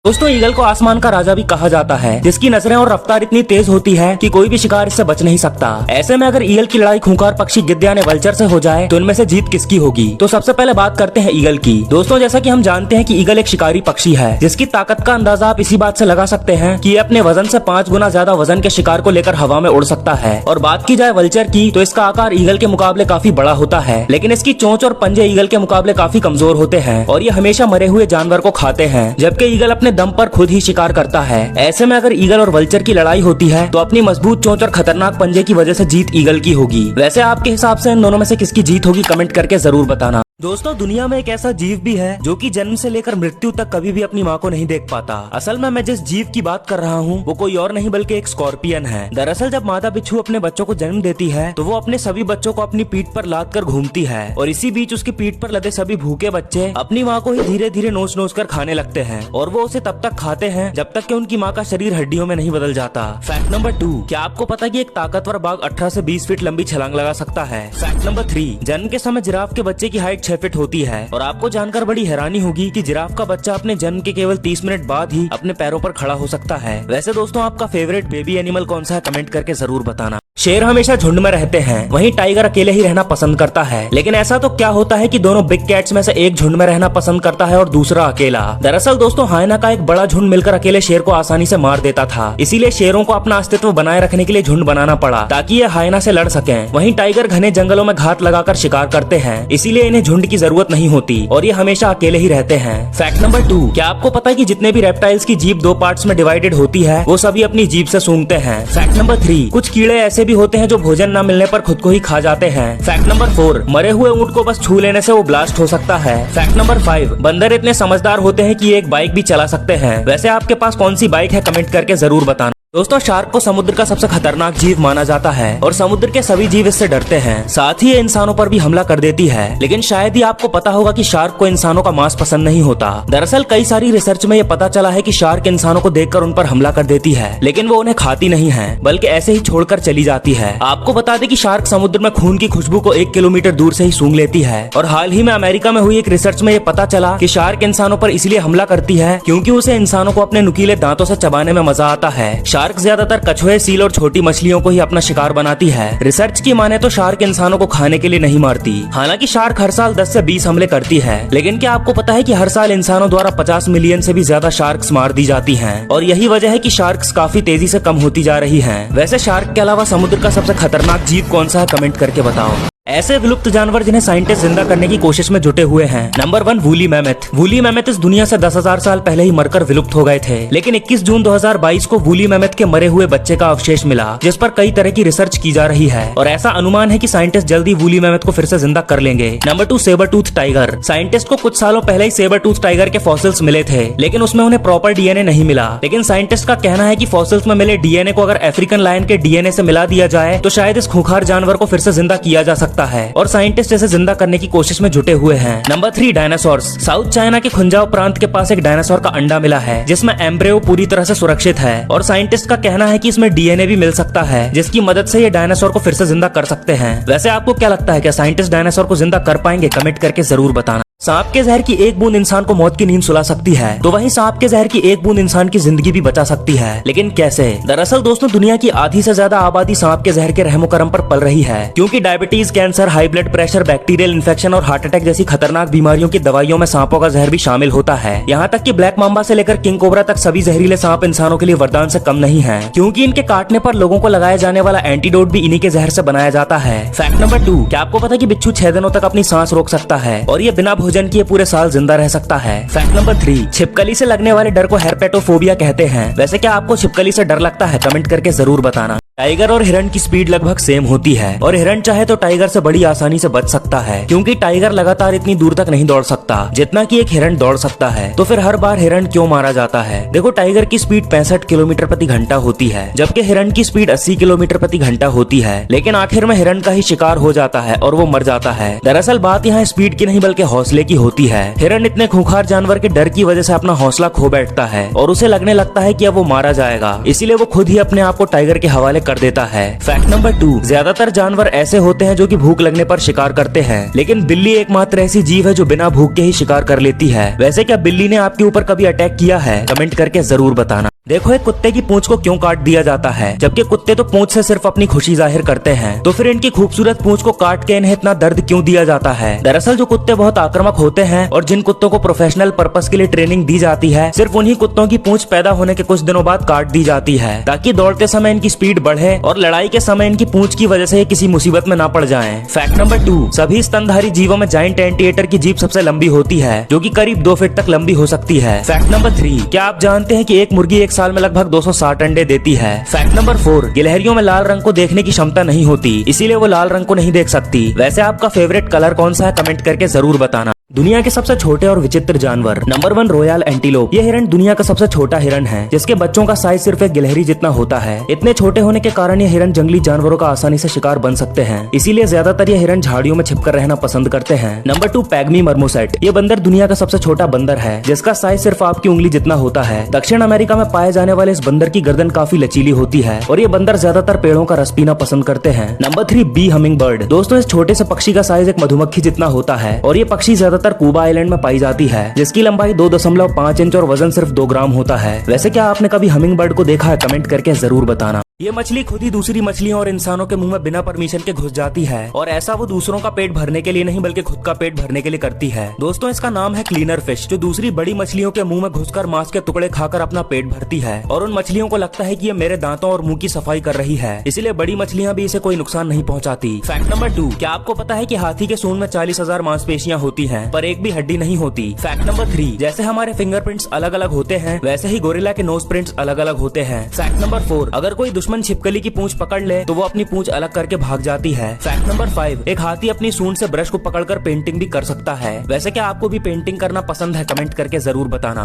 दोस्तों ईगल को आसमान का राजा भी कहा जाता है, जिसकी नजरें और रफ्तार इतनी तेज होती है कि कोई भी शिकार इससे बच नहीं सकता। ऐसे में अगर ईगल की लड़ाई खूंखार पक्षी गिद्ध यानी वल्चर से हो जाए तो इनमें से जीत किसकी होगी। तो सबसे पहले बात करते हैं ईगल की। दोस्तों जैसा कि हम जानते हैं कि ईगल एक शिकारी पक्षी है, जिसकी ताकत का अंदाजा आप इसी बात से लगा सकते हैं कि ये अपने वजन से 5 गुना ज्यादा वजन के शिकार को लेकर हवा में उड़ सकता है। और बात की जाए वल्चर की तो इसका आकार ईगल के मुकाबले काफी बड़ा होता है, लेकिन इसकी चोंच और पंजे ईगल के मुकाबले काफी कमजोर होते हैं और ये हमेशा मरे हुए जानवर को खाते हैं, जबकि ईगल अपने दम पर खुद ही शिकार करता है। ऐसे में अगर ईगल और वल्चर की लड़ाई होती है तो अपनी मजबूत चोंच और खतरनाक पंजे की वजह से जीत ईगल की होगी। वैसे आपके हिसाब से इन दोनों में से किसकी जीत होगी, कमेंट करके जरूर बताना। दोस्तों दुनिया में एक ऐसा जीव भी है जो कि जन्म से लेकर मृत्यु तक कभी भी अपनी माँ को नहीं देख पाता। असल में मैं जिस जीव की बात कर रहा हूँ वो कोई और नहीं बल्कि एक स्कॉर्पियन है। दरअसल जब माता बिच्छू अपने बच्चों को जन्म देती है तो वो अपने सभी बच्चों को अपनी पीठ पर लाद कर घूमती है और इसी बीच उसकी पीठ पर लदे सभी भूखे बच्चे अपनी माँ को ही धीरे धीरे नोच नोच कर खाने लगते हैं और वो उसे तब तक खाते हैं जब तक कि उनकी माँ का शरीर हड्डियों में नहीं बदल जाता। फैक्ट नंबर 2, क्या आपको पता है कि एक ताकतवर बाघ 18 से 20 फीट लंबी छलांग लगा सकता है। फैक्ट नंबर 3, जन्म के समय जिराफ के बच्चे की हाइट 6 फीट होती है और आपको जानकर बड़ी हैरानी होगी कि जिराफ का बच्चा अपने जन्म के केवल 30 मिनट बाद ही अपने पैरों पर खड़ा हो सकता है। वैसे दोस्तों आपका फेवरेट बेबी एनिमल कौन सा है, कमेंट करके जरूर बताना। शेर हमेशा झुंड में रहते हैं, वहीं टाइगर अकेले ही रहना पसंद करता है। लेकिन ऐसा तो क्या होता है कि दोनों बिग कैट्स में से एक झुंड में रहना पसंद करता है और दूसरा अकेला। दरअसल दोस्तों हाइना का एक बड़ा झुंड मिलकर अकेले शेर को आसानी से मार देता था, इसीलिए शेरों को अपना अस्तित्व बनाए रखने के लिए झुंड बनाना पड़ा ताकि ये हाइना से लड़ सकें। वहीं टाइगर घने जंगलों में घात लगाकर शिकार करते हैं, इसीलिए इन्हें झुंड की जरूरत नहीं होती और ये हमेशा अकेले ही रहते हैं। फैक्ट नंबर 2, क्या आपको पता है कि जितने भी रेप्टाइल्स की जीभ 2 पार्ट्स में डिवाइडेड होती है वो सभी अपनी जीभ से सूंघते हैं। फैक्ट नंबर 3, कुछ कीड़े ऐसे भी होते हैं जो भोजन न मिलने पर खुद को ही खा जाते हैं। फैक्ट नंबर 4, मरे हुए ऊंट को बस छू लेने से वो ब्लास्ट हो सकता है। फैक्ट नंबर 5, बंदर इतने समझदार होते हैं कि एक बाइक भी चला सकते हैं। वैसे आपके पास कौन सी बाइक है, कमेंट करके जरूर बताना। दोस्तों शार्क को समुद्र का सबसे खतरनाक जीव माना जाता है और समुद्र के सभी जीव इससे डरते हैं, साथ ही ये इंसानों पर भी हमला कर देती है। लेकिन शायद ही आपको पता होगा कि शार्क को इंसानों का मांस पसंद नहीं होता। दरअसल कई सारी रिसर्च में ये पता चला है कि शार्क इंसानों को देखकर उन पर हमला कर देती है, लेकिन वो उन्हें खाती नहीं है बल्कि ऐसे ही छोड़कर चली जाती है। आपको बता दें कि शार्क समुद्र में खून की खुशबू को 1 किलोमीटर दूर से ही सूंघ लेती है और हाल ही में अमेरिका में हुई एक रिसर्च में ये पता चला कि शार्क इंसानों पर इसलिए हमला करती है क्योंकि उसे इंसानों को अपने नुकीले दांतों से चबाने में मजा आता है। शार्क ज्यादातर कछुए, सील और छोटी मछलियों को ही अपना शिकार बनाती है। रिसर्च की माने तो शार्क इंसानों को खाने के लिए नहीं मारती। हालांकि शार्क हर साल 10 से 20 हमले करती है, लेकिन क्या आपको पता है कि हर साल इंसानों द्वारा 50 मिलियन से भी ज्यादा शार्क्स मार दी जाती हैं और यही वजह है कि शार्क्स काफी तेजी से कम होती जा रही हैं। वैसे शार्क के अलावा समुद्र का सबसे खतरनाक जीव कौन सा है, कमेंट करके बताओ। ऐसे विलुप्त जानवर जिन्हें साइंटिस्ट जिंदा करने की कोशिश में जुटे हुए हैं। Number 1, woolly mammoth. Woolly mammoth इस दुनिया से 10,000 साल पहले ही मरकर विलुप्त हो गए थे, लेकिन 21 जून 2022 को वूली मैमथ के मरे हुए बच्चे का अवशेष मिला, जिस पर कई तरह की रिसर्च की जा रही है और ऐसा अनुमान है कि साइंटिस्ट जल्दी वूली मैमथ को फिर से जिंदा कर लेंगे। Number 2, sabre tooth tiger. Scientist को कुछ सालों पहले ही सेबर टूथ टाइगर के फॉसिल्स मिले थे, लेकिन उसमें उन्हें प्रॉपर डीएनए नहीं मिला। लेकिन साइंटिस्ट का कहना है कि फॉसिल्स में मिले डीएनए को अगर अफ्रीकन लायन के डीएनए से मिला दिया जाए तो शायद इस खूंखार जानवर को फिर से जिंदा किया जा सकता है और साइंटिस्ट इसे जिंदा करने की कोशिश में जुटे हुए हैं। Number 3, dinosaurs. साउथ चाइना के खुंजाओ प्रांत के पास एक डायनासोर का अंडा मिला है जिसमें एम्ब्रियो पूरी तरह से सुरक्षित है और साइंटिस्ट का कहना है कि इसमें डीएनए भी मिल सकता है जिसकी मदद से ये डायनासोर को फिर से जिंदा कर सकते हैं। वैसे आपको क्या लगता है, क्या साइंटिस्ट डायनासोर को जिंदा कर पाएंगे, कमेंट करके जरूर बताना। सांप के जहर की एक बूंद इंसान को मौत की नींद सुला सकती है, तो वहीं सांप के जहर की एक बूंद इंसान की जिंदगी भी बचा सकती है, लेकिन कैसे? दरअसल दोस्तों दुनिया की आधी से ज्यादा आबादी सांप के जहर के रहमो करम पर पल रही है, क्योंकि diabetes, cancer, high blood pressure, bacterial infection और हार्ट अटैक जैसी खतरनाक बीमारियों की दवाइयों में सांपों का जहर भी शामिल होता है। यहाँ तक कि ब्लैक मांबा से लेकर किंग कोबरा तक सभी जहरीले सांप इंसानों के लिए वरदान से कम नहीं है, क्योंकि इनके काटने पर लोगों को लगाया जाने वाला एंटीडोट भी इन्हीं के जहर से बनाया जाता है। फैक्ट नंबर 2, क्या आपको पता है कि बिच्छू 6 दिनों तक अपनी सांस रोक सकता है और ये बिना भोजन किए पूरे साल जिंदा रह सकता है। फैक्ट नंबर 3, छिपकली से लगने वाले डर को हेरपेटोफोबिया कहते हैं। वैसे क्या आपको छिपकली से डर लगता है, कमेंट करके जरूर बताना। टाइगर और हिरण की स्पीड लगभग सेम होती है और हिरण चाहे तो टाइगर से बड़ी आसानी से बच सकता है, क्योंकि टाइगर लगातार इतनी दूर तक नहीं दौड़ सकता जितना कि एक हिरण दौड़ सकता है। तो फिर हर बार हिरण क्यों मारा जाता है? देखो टाइगर की स्पीड 65 किलोमीटर प्रति घंटा होती है, जबकि हिरण की स्पीड 80 किलोमीटर प्रति घंटा होती है, लेकिन आखिर में हिरण का ही शिकार हो जाता है और वो मर जाता है। दरअसल बात यहाँ स्पीड की नहीं बल्कि हौसले की होती है। हिरण इतने खूंखार जानवर के डर की वजह से अपना हौसला खो बैठता है और उसे लगने लगता है कि अब वो मारा जाएगा, इसीलिए वो खुद ही अपने आप को टाइगर के हवाले कर देता है। फैक्ट नंबर 2, ज्यादातर जानवर ऐसे होते हैं जो कि भूख लगने पर शिकार करते हैं, लेकिन बिल्ली एकमात्र ऐसी जीव है जो बिना भूख के ही शिकार कर लेती है। वैसे क्या बिल्ली ने आपके ऊपर कभी अटैक किया है? कमेंट करके जरूर बताना। देखो, एक कुत्ते की पूंछ को क्यों काट दिया जाता है, जबकि कुत्ते तो पूंछ से सिर्फ अपनी खुशी जाहिर करते हैं, तो फिर इनकी खूबसूरत पूंछ को काट के इन्हें इतना दर्द क्यों दिया जाता है? दरअसल जो कुत्ते बहुत आक्रामक होते हैं और जिन कुत्तों को प्रोफेशनल पर्पस के लिए ट्रेनिंग दी जाती है, सिर्फ उन्हीं कुत्तों की पूंछ पैदा होने के कुछ दिनों बाद काट दी जाती है, ताकि दौड़ते समय इनकी स्पीड बढ़े और लड़ाई के समय इनकी पूंछ की वजह से ये किसी मुसीबत में ना पड़ जाएं। फैक्ट नंबर 2, सभी स्तनधारी जीवों में जायंट एंटीएटर की जीभ सबसे लंबी होती है, जो कि करीब 2 फीट तक लंबी हो सकती है। फैक्ट नंबर 3, क्या आप जानते हैं कि एक मुर्गी एक साल में लगभग 260 अंडे देती है? फैक्ट नंबर 4, गिलहरियों में लाल रंग को देखने की क्षमता नहीं होती, इसीलिए वो लाल रंग को नहीं देख सकती। वैसे आपका फेवरेट कलर कौन सा है? कमेंट करके जरूर बताना। दुनिया के सबसे छोटे और विचित्र जानवर। Number 1, royal antelope. ये हिरण दुनिया का सबसे छोटा हिरण है, जिसके बच्चों का साइज सिर्फ एक गिलहरी जितना होता है। इतने छोटे होने के कारण ये हिरण जंगली जानवरों का आसानी से शिकार बन सकते हैं, इसीलिए ज्यादातर ये हिरण झाड़ियों में छिपकर रहना पसंद करते हैं। Number 2, pygmy marmoset. ये बंदर दुनिया का सबसे छोटा बंदर है, जिसका साइज सिर्फ आपकी उंगली जितना होता है। दक्षिण अमेरिका में पाए जाने वाले इस बंदर की गर्दन काफी लचीली होती है और ये बंदर ज्यादातर पेड़ों का रस पीना पसंद करते हैं। Number 3, bee hummingbird. दोस्तों, इस छोटे से पक्षी का साइज एक मधुमक्खी जितना होता है और ये पक्षी ज्यादातर क्यूबा आइलैंड में पाई जाती है, जिसकी लंबाई 2.5 इंच और वजन सिर्फ 2 ग्राम होता है। वैसे क्या आपने कभी हमिंग बर्ड को देखा है? कमेंट करके जरूर बताना। ये मछली खुद ही दूसरी मछलियों और इंसानों के मुंह में बिना परमिशन के घुस जाती है, और ऐसा वो दूसरों का पेट भरने के लिए नहीं बल्कि खुद का पेट भरने के लिए करती है। दोस्तों, इसका नाम है क्लीनर फिश, जो दूसरी बड़ी मछलियों के मुंह में घुसकर मांस के टुकड़े खाकर अपना पेट भरती है, और उन मछलियों को लगता है कि ये मेरे दांतों और मुंह की सफाई कर रही है, इसलिए बड़ी मछलियां भी इसे कोई नुकसान नहीं पहुंचाती। फैक्ट नंबर 2, क्या आपको पता है कि हाथी के सूंड में 40,000 मांसपेशियां होती हैं, पर एक भी हड्डी नहीं होती? फैक्ट नंबर 3, जैसे हमारे फिंगरप्रिंट्स अलग अलग होते हैं, वैसे ही गोरिल्ला के नोज प्रिंट्स अलग अलग होते हैं। फैक्ट नंबर 4, अगर कोई दुश्मन छिपकली की पकड़ ले तो वो अपनी पूंछ अलग करके भाग जाती है। फैक्ट नंबर 5, एक हाथी अपनी सूंड से ब्रश को पकड़कर पेंटिंग भी कर सकता है। वैसे क्या आपको भी पेंटिंग करना पसंद है? कमेंट करके जरूर बताना।